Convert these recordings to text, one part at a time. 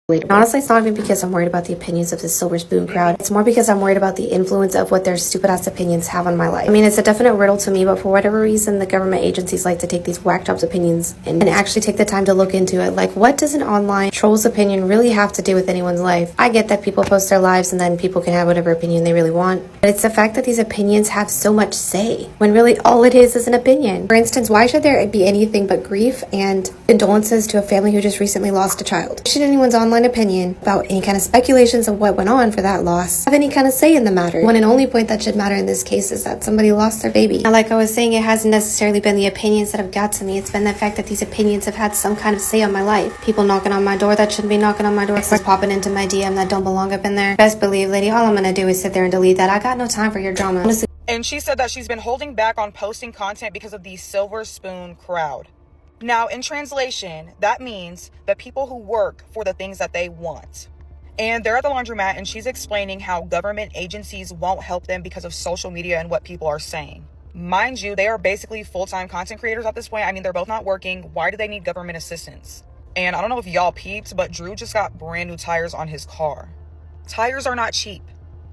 Honestly, it's not even because I'm worried about the opinions of the silver spoon crowd. It's more because I'm worried about the influence of what their stupid ass opinions have on my life. I mean, it's a definite riddle to me, but for whatever reason, the government agencies like to take these whack jobs opinions and actually take the time to look into it. Like, what does an online troll's opinion really have to do with anyone's life? I get that people post their lives and then people can have whatever opinion they really want, but it's the fact that these opinions have so much say when really all it is an opinion. For instance, why should there be anything but grief and condolences to a family who just recently lost a child? Should anyone's online opinion about any kind of speculations of what went on for that loss have any kind of say in the matter? One and only point that should matter in this case is that somebody lost their baby. Now, like I was saying, it hasn't necessarily been the opinions that have got to me. It's been the fact that these opinions have had some kind of say on my life. People knocking on my door that shouldn't be knocking on my door. Exes popping into my DM that don't belong up in there. Best believe, lady, all I'm gonna do is sit there and delete that. I got no time for your drama. Honestly. And she said that she's been holding back on posting content because of the silver spoon crowd. Now, in translation, that means the people who work for the things that they want. And they're at the laundromat, and she's explaining how government agencies won't help them because of social media and what people are saying. Mind you, they are basically full-time content creators at this point. I mean, they're both not working. Why do they need government assistance? And I don't know if y'all peeped, but Drew just got brand new tires on his car. Tires are not cheap.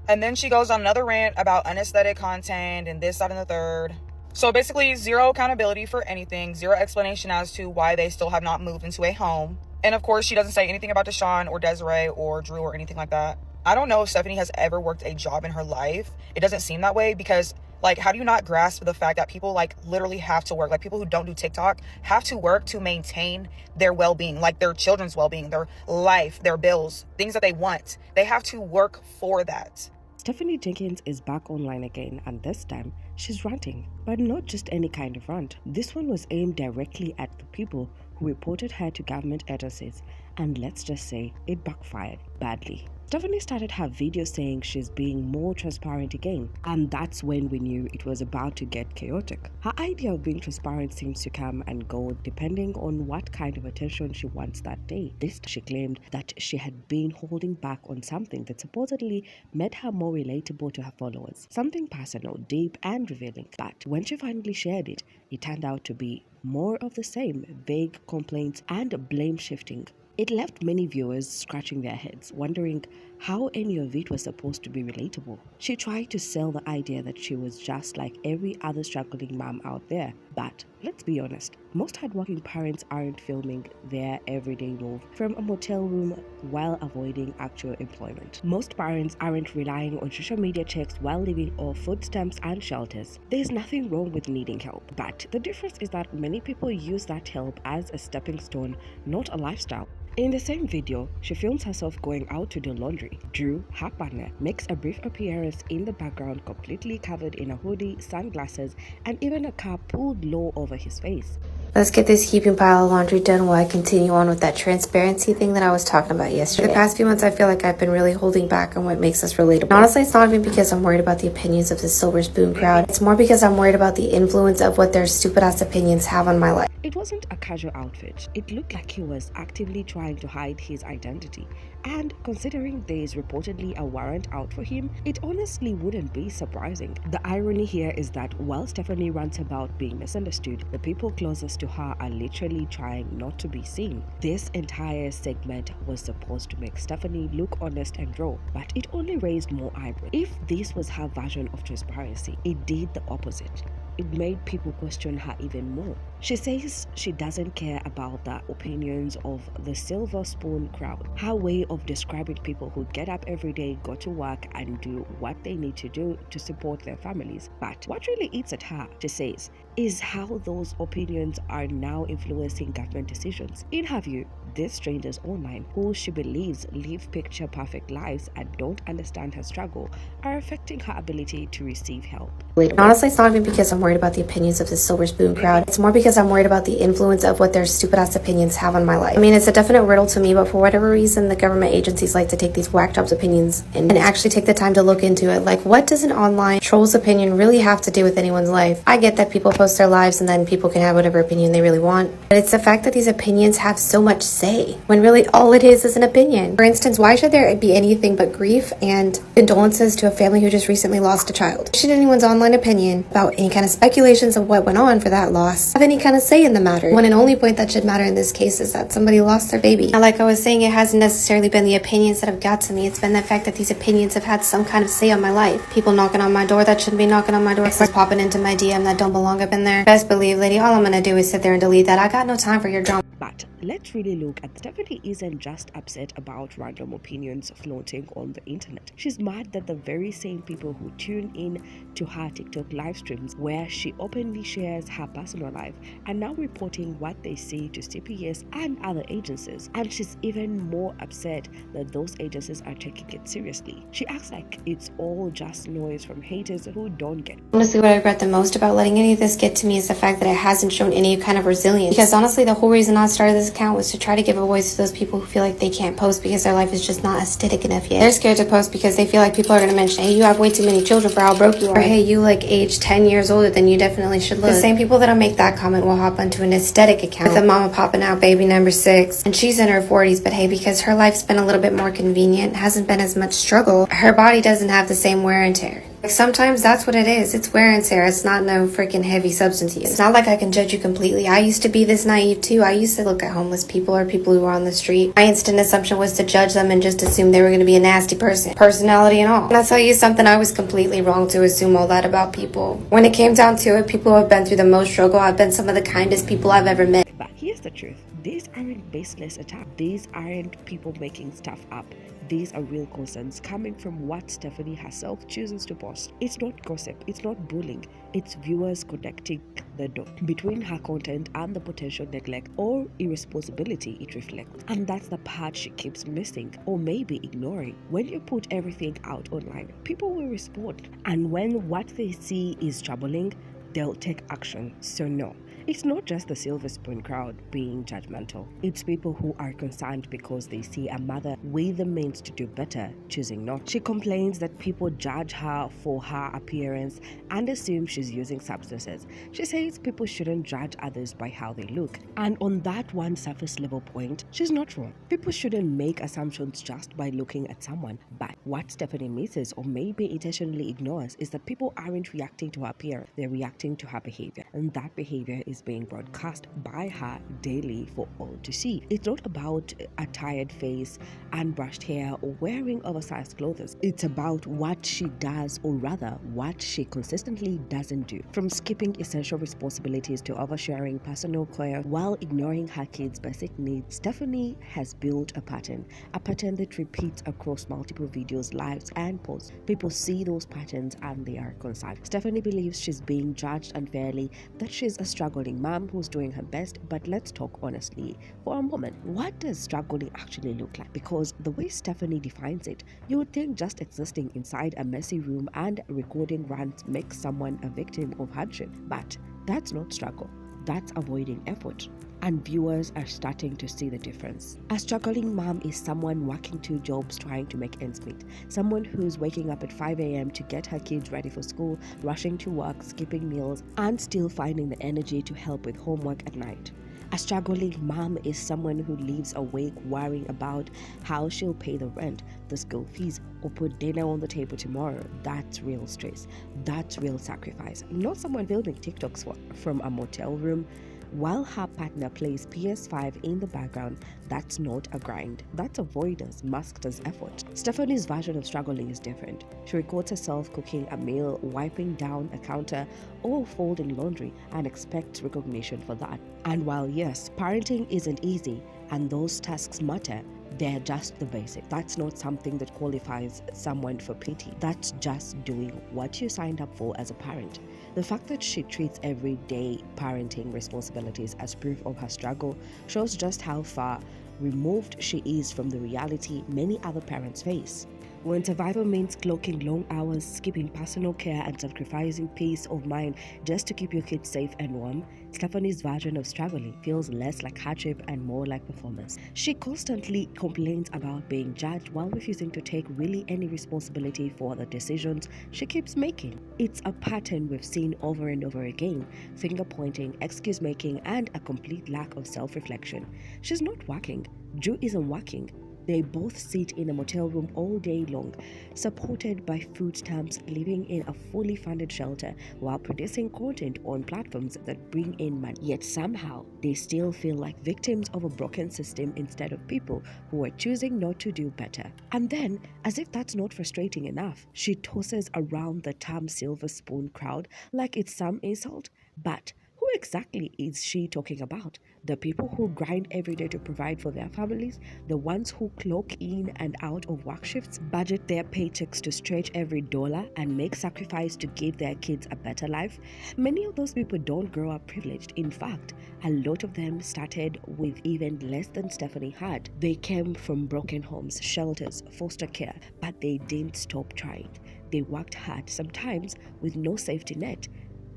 And then she goes on another rant about unaesthetic content and this, that, and the third. So basically, zero accountability for anything, zero explanation as to why they still have not moved into a home. And of course, she doesn't say anything about Deshaun or Desiree or Drew or anything like that. I don't know if Stephanie has ever worked a job in her life. It doesn't seem that way because, like, how do you not grasp the fact that people, like, literally have to work? Like, people who don't do TikTok have to work to maintain their well-being, like their children's well-being, their life, their bills, things that they want. They have to work for that. Stephanie Jenkins is back online again, and this time she's ranting, but not just any kind of rant. This one was aimed directly at the people who reported her to government agencies, and let's just say it backfired badly. Stephanie started her video saying she's being more transparent again, and that's when we knew it was about to get chaotic. Her idea of being transparent seems to come and go depending on what kind of attention she wants that day. This she claimed that she had been holding back on something that supposedly made her more relatable to her followers. Something personal, deep, and revealing. But when she finally shared it, it turned out to be more of the same, vague complaints and blame shifting. It left many viewers scratching their heads, wondering how any of it was supposed to be relatable. She tried to sell the idea that she was just like every other struggling mom out there. But let's be honest, most hardworking parents aren't filming their everyday move from a motel room while avoiding actual employment. Most parents aren't relying on social media checks while living off food stamps and shelters. There's nothing wrong with needing help, but the difference is that many people use that help as a stepping stone, not a lifestyle. In the same video, she films herself going out to do laundry. Drew, her partner, makes a brief appearance in the background, completely covered in a hoodie, sunglasses, and even a cap pulled low over his face. Let's get this heaping pile of laundry done while I continue on with that transparency thing that I was talking about yesterday. For the past few months, I feel like I've been really holding back on what makes us relatable. And honestly, it's not even because I'm worried about the opinions of the silver spoon crowd. It's more because I'm worried about the influence of what their stupid ass opinions have on my life. It wasn't a casual outfit. It looked like he was actively trying to hide his identity. And considering there is reportedly a warrant out for him, it honestly wouldn't be surprising. The irony here is that while Stephanie rants about being misunderstood, the people closest to her are literally trying not to be seen. This entire segment was supposed to make Stephanie look honest and raw, but it only raised more eyebrows. If this was her version of transparency, it did the opposite. It made people question her even more. She says she doesn't care about the opinions of the silver spoon crowd. Her way of describing people who get up every day, go to work, and do what they need to do to support their families. But what really eats at her, she says, is how those opinions are now influencing government decisions. In her view, these strangers online, who she believes live picture-perfect lives and don't understand her struggle, are affecting her ability to receive help. Honestly, it's not even because I'm worried about the opinions of the silver spoon crowd. It's more because I'm worried about the influence of what their stupid ass opinions have on my life. I mean, it's a definite riddle to me, but for whatever reason, the government agencies like to take these whack jobs opinions and actually take the time to look into it. Like, what does an online troll's opinion really have to do with anyone's life? I get that people post their lives and then people can have whatever opinion they really want, but it's the fact that these opinions have so much say say, when really all it is an opinion. For instance, why should there be anything but grief and condolences to a family who just recently lost a child? Should anyone's online opinion about any kind of speculations of what went on for that loss have any kind of say in the matter? One and only point that should matter in this case is that somebody lost their baby. Now, like I was saying, it hasn't necessarily been the opinions that have got to me. It's been the fact that these opinions have had some kind of say on my life. People knocking on my door that shouldn't be knocking on my door. Exes popping into my DM that don't belong up in there. Best believe, lady, all I'm gonna do is sit there and delete that. I got no time for your drama. But let's really look at Stephanie isn't just upset about random opinions floating on the internet. She's mad that the very same people who tune in to her TikTok live streams where she openly shares her personal life are now reporting what they say to CPS and other agencies. And she's even more upset that those agencies are taking it seriously. She acts like it's all just noise from haters who don't get it. Honestly, what I regret the most about letting any of this get to me is the fact that it hasn't shown any kind of resilience. Because honestly, the whole reason I started this account was to try to give a voice to those people who feel like they can't post because their life is just not aesthetic enough yet. They're scared to post because they feel like people are going to mention, hey, you have way too many children for how broke you are. Or hey, you like age 10 years older than you definitely should look. The same people that'll make that comment will hop onto an aesthetic account with a mama popping out baby number 6 and she's in her 40s, but hey, because her life's been a little bit more convenient, hasn't been as much struggle, her body doesn't have the same wear and tear. Like sometimes that's what it is. It's wear and tear. It's not no freaking heavy substance use. It's not like I can judge you completely. I used to be this naive too. I used to look at homeless people or people who were on the street. My instant assumption was to judge them and just assume they were going to be a nasty person, personality and all. And I'll tell you something, I was completely wrong to assume all that about people. When it came down to it, people who have been through the most struggle have been some of the kindest people I've ever met. But here's the truth. These aren't baseless attacks. These aren't people making stuff up. These are real concerns coming from what Stephanie herself chooses to post. It's not gossip, it's not bullying, it's viewers connecting the dot between her content and the potential neglect or irresponsibility it reflects. And that's the part she keeps missing or maybe ignoring. When you put everything out online, people will respond. And when what they see is troubling, they'll take action. So no, it's not just the silver spoon crowd being judgmental. It's people who are concerned because they see a mother with the means to do better, choosing not. She complains that people judge her for her appearance and assume she's using substances. She says people shouldn't judge others by how they look. And on that one surface level point, she's not wrong. People shouldn't make assumptions just by looking at someone. But what Stephanie misses or maybe intentionally ignores is that people aren't reacting to her appearance. They're reacting to her behavior. And that behavior is being broadcast by her daily for all to see. It's not about a tired face, unbrushed hair, or wearing oversized clothes. It's about what she does, or rather, what she consistently doesn't do. From skipping essential responsibilities to oversharing personal care while ignoring her kids' basic needs, Stephanie has built a pattern that repeats across multiple videos, lives, and posts. People see those patterns and they are concerned. Stephanie believes she's being judged unfairly, that she's a struggling mom who's doing her best. But let's talk honestly for a moment. What does struggling actually look like? Because the way Stephanie defines it, you would think just existing inside a messy room and recording rants makes someone a victim of hardship. But that's not struggle. That's avoiding effort. And viewers are starting to see the difference. A struggling mom is someone working 2 jobs trying to make ends meet. Someone who's waking up at 5 a.m. to get her kids ready for school, rushing to work, skipping meals, and still finding the energy to help with homework at night. A struggling mom is someone who lives awake worrying about how she'll pay the rent, the school fees, or put dinner on the table tomorrow. That's real stress. That's real sacrifice. Not someone filming TikToks from a motel room while her partner plays PS5 in the background. That's not a grind. That's avoidance masked as effort. Stephanie's version of struggling is different. She records herself cooking a meal, wiping down a counter, or folding laundry and expects recognition for that. And while yes, parenting isn't easy and those tasks matter, they're just the basic. That's not something that qualifies someone for pity. That's just doing what you signed up for as a parent. The fact that she treats everyday parenting responsibilities as proof of her struggle shows just how far removed she is from the reality many other parents face. When survival means cloaking long hours, skipping personal care, and sacrificing peace of mind just to keep your kids safe and warm, Stephanie's version of struggling feels less like hardship and more like performance. She constantly complains about being judged while refusing to take really any responsibility for the decisions she keeps making. It's a pattern we've seen over and over again: finger pointing, excuse making, and a complete lack of self-reflection. She's not working. Drew isn't working. They both sit in a motel room all day long, supported by food stamps, living in a fully funded shelter while producing content on platforms that bring in money. Yet somehow, they still feel like victims of a broken system instead of people who are choosing not to do better. And then, as if that's not frustrating enough, she tosses around the term silver spoon crowd like it's some insult. But who exactly is she talking about? The people who grind every day to provide for their families? The ones who clock in and out of work shifts, budget their paychecks to stretch every dollar, and make sacrifice to give their kids a better life? Many of those people don't grow up privileged. In fact, a lot of them started with even less than Stephanie had. They came from broken homes, shelters, foster care, but they didn't stop trying. They worked hard, sometimes with no safety net,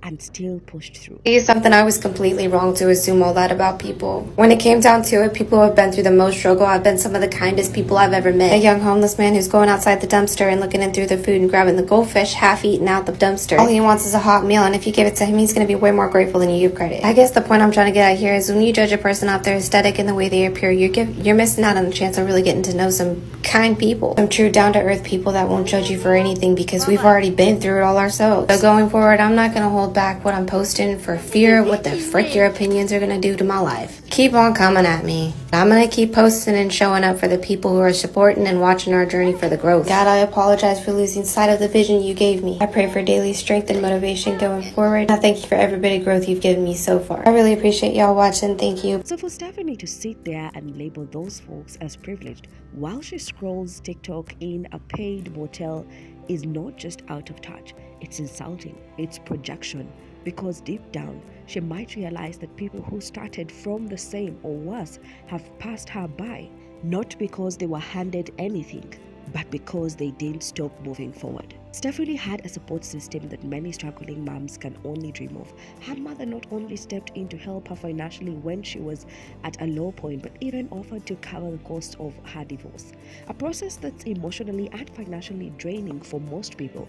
and still pushed through. It's something I was completely wrong to assume all that about people. When it came down to it, people who have been through the most struggle have been some of the kindest people I've ever met. A young homeless man who's going outside the dumpster and looking in through the food and grabbing the goldfish half eaten out the dumpster. All he wants is a hot meal, and if you give it to him, he's going to be way more grateful than you give credit. I guess the point I'm trying to get at here is when you judge a person off their aesthetic and the way they appear, you're missing out on the chance of really getting to know some kind people. Some true down-to-earth people that won't judge you for anything because we've already been through it all ourselves. So going forward, I'm not going to hold back what I'm posting for fear of what the frick your opinions are going to do to my life. Keep on coming at me. I'm going to keep posting and showing up for the people who are supporting and watching our journey for the growth. God, I apologize for losing sight of the vision you gave me. I pray for daily strength and motivation going forward. I thank you for every bit of growth you've given me so far. I really appreciate y'all watching. Thank you. So for Stephanie to sit there and label those folks as privileged while she scrolls TikTok in a paid motel is not just out of touch. It's insulting. It's projection. Because deep down, she might realize that people who started from the same or worse have passed her by, not because they were handed anything, but because they didn't stop moving forward. Stephanie had a support system that many struggling moms can only dream of. Her mother not only stepped in to help her financially when she was at a low point, but even offered to cover the cost of her divorce. A process that's emotionally and financially draining for most people.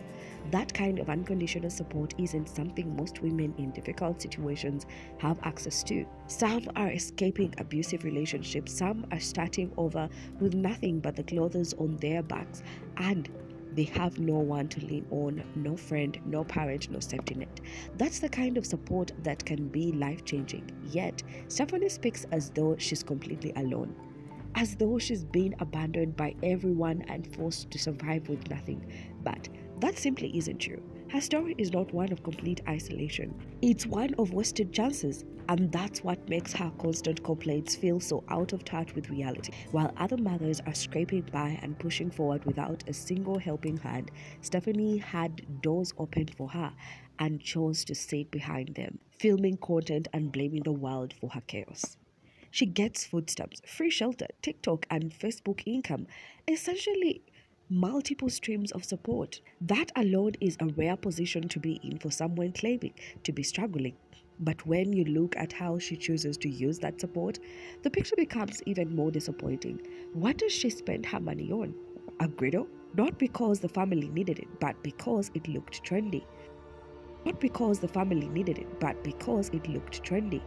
That kind of unconditional support isn't something most women in difficult situations have access to. Some are escaping abusive relationships, some are starting over with nothing but the clothes on their backs, and they have no one to lean on, no friend, no parent, no safety net. That's the kind of support that can be life-changing. Yet, Stephanie speaks as though she's completely alone, as though she's been abandoned by everyone and forced to survive with nothing. But that simply isn't true. Her story is not one of complete isolation. It's one of wasted chances, and that's what makes her constant complaints feel so out of touch with reality. While other mothers are scraping by and pushing forward without a single helping hand, Stephanie had doors opened for her and chose to sit behind them, filming content and blaming the world for her chaos. She gets food stamps, free shelter, TikTok, and Facebook income, essentially multiple streams of support. That alone is a rare position to be in for someone claiming to be struggling. But when you look at how she chooses to use that support, the picture becomes even more disappointing. What does she spend her money on? A griddle? Not because the family needed it, but because it looked trendy. Not because the family needed it, but because it looked trendy.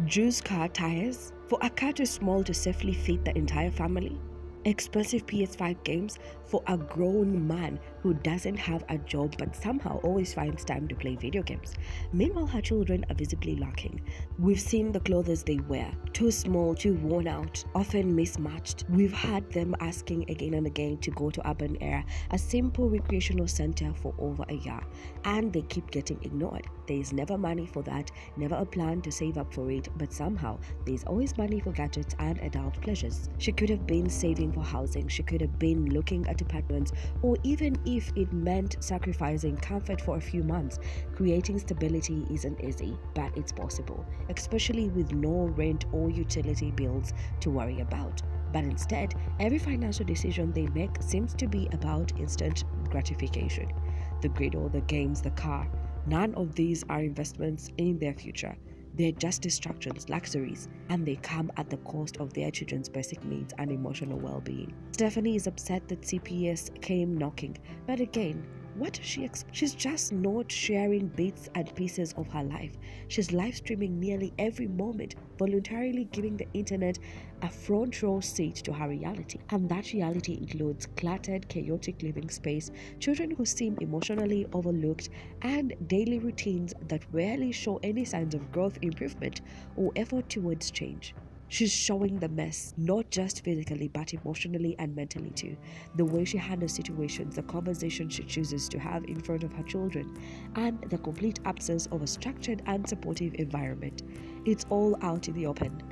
Drew's car tires? For a car too small to safely fit the entire family? Expensive PS5 games for a grown man who doesn't have a job but somehow always finds time to play video games. Meanwhile, her children are visibly lacking. We've seen the clothes they wear, too small, too worn out, often mismatched. We've had them asking again and again to go to Urban Air, a simple recreational center, for over a year, and they keep getting ignored. There is never money for that, never a plan to save up for it, but somehow there's always money for gadgets and adult pleasures. She could have been saving for housing, she could have been looking at apartments, or even if if it meant sacrificing comfort for a few months. Creating stability isn't easy, but it's possible, especially with no rent or utility bills to worry about. But instead, every financial decision they make seems to be about instant gratification. The griddle, the games, the car, none of these are investments in their future. They're just distractions, luxuries, and they come at the cost of their children's basic needs and emotional well-being. Stephanie is upset that CPS came knocking, but again, what does she expect? She's just not sharing bits and pieces of her life. She's live streaming nearly every moment, voluntarily giving the internet a front row seat to her reality. And that reality includes cluttered, chaotic living space, children who seem emotionally overlooked, and daily routines that rarely show any signs of growth, improvement, or effort towards change. She's showing the mess, not just physically, but emotionally and mentally too. The way she handles situations, the conversation she chooses to have in front of her children, and the complete absence of a structured and supportive environment. It's all out in the open.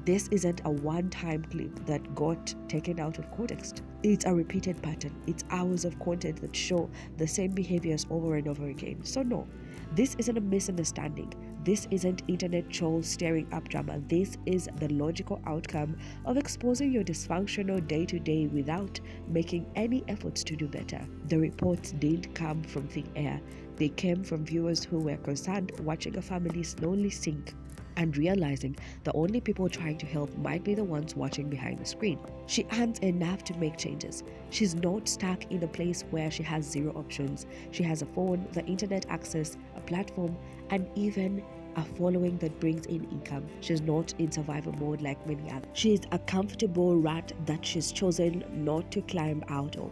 This isn't a one-time clip that got taken out of context. It's a repeated pattern. It's hours of content that show the same behaviors over and over again. So no, this isn't a misunderstanding. This isn't internet trolls stirring up drama. This is the logical outcome of exposing your dysfunctional day-to-day without making any efforts to do better. The reports didn't come from thin air. They came from viewers who were concerned watching a family slowly sink and realizing the only people trying to help might be the ones watching behind the screen. She earns enough to make changes. She's not stuck in a place where she has zero options. She has a phone, the internet access, a platform, and even a following that brings in income. She's not in survival mode like many others. She's a comfortable rut that she's chosen not to climb out of.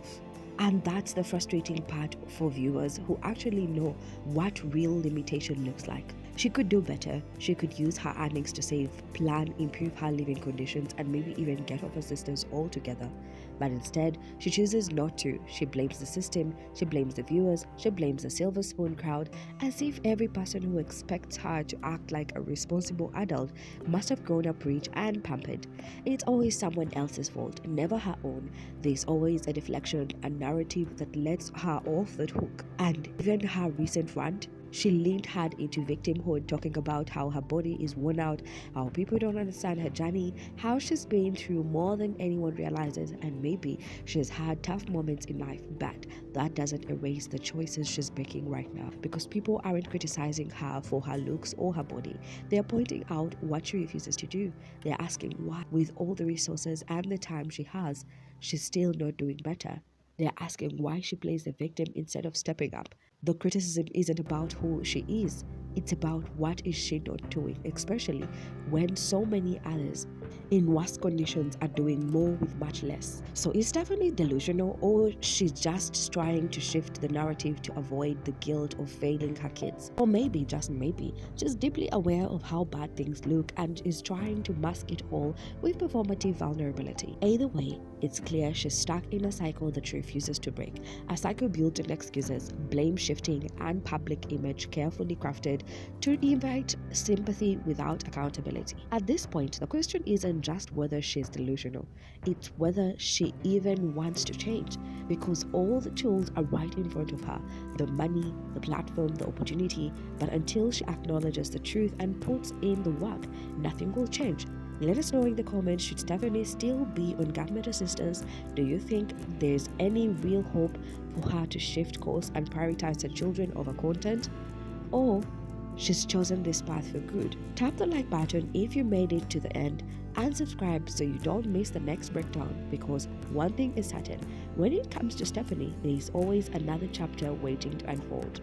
And that's the frustrating part for viewers who actually know what real limitation looks like. She could do better. She could use her earnings to save, plan, improve her living conditions, and maybe even get off assistance altogether. But instead, she chooses not to. She blames the system, she blames the viewers, she blames the silver spoon crowd, as if every person who expects her to act like a responsible adult must have grown up rich and pampered. It's always someone else's fault, never her own. There's always a deflection, a narrative that lets her off the hook. And even her recent rant, she leaned hard into victimhood, talking about how her body is worn out, how people don't understand her journey, how she's been through more than anyone realizes, and maybe she's had tough moments in life, but that doesn't erase the choices she's making right now, because people aren't criticizing her for her looks or her body. They're pointing out what she refuses to do. They're asking why, with all the resources and the time she has, she's still not doing better. They're asking why she plays the victim instead of stepping up. The criticism isn't about who she is, it's about what is she not doing, especially when so many others in worse conditions are doing more with much less. So is Stephanie delusional, or she's just trying to shift the narrative to avoid the guilt of failing her kids? Or maybe, just maybe, she's deeply aware of how bad things look and is trying to mask it all with performative vulnerability. Either way, it's clear she's stuck in a cycle that she refuses to break. A cycle built on excuses, blame shifting, and public image carefully crafted to invite sympathy without accountability. At this point, the question isn't just whether she's delusional, it's whether she even wants to change, because all the tools are right in front of her, the money, the platform, the opportunity, but until she acknowledges the truth and puts in the work, nothing will change. Let us know in the comments, should Stephanie still be on government assistance? Do you think there's any real hope for her to shift course and prioritize her children over content? Or she's chosen this path for good? Tap the like button if you made it to the end, and subscribe so you don't miss the next breakdown, because one thing is certain, when it comes to Stephanie, there is always another chapter waiting to unfold.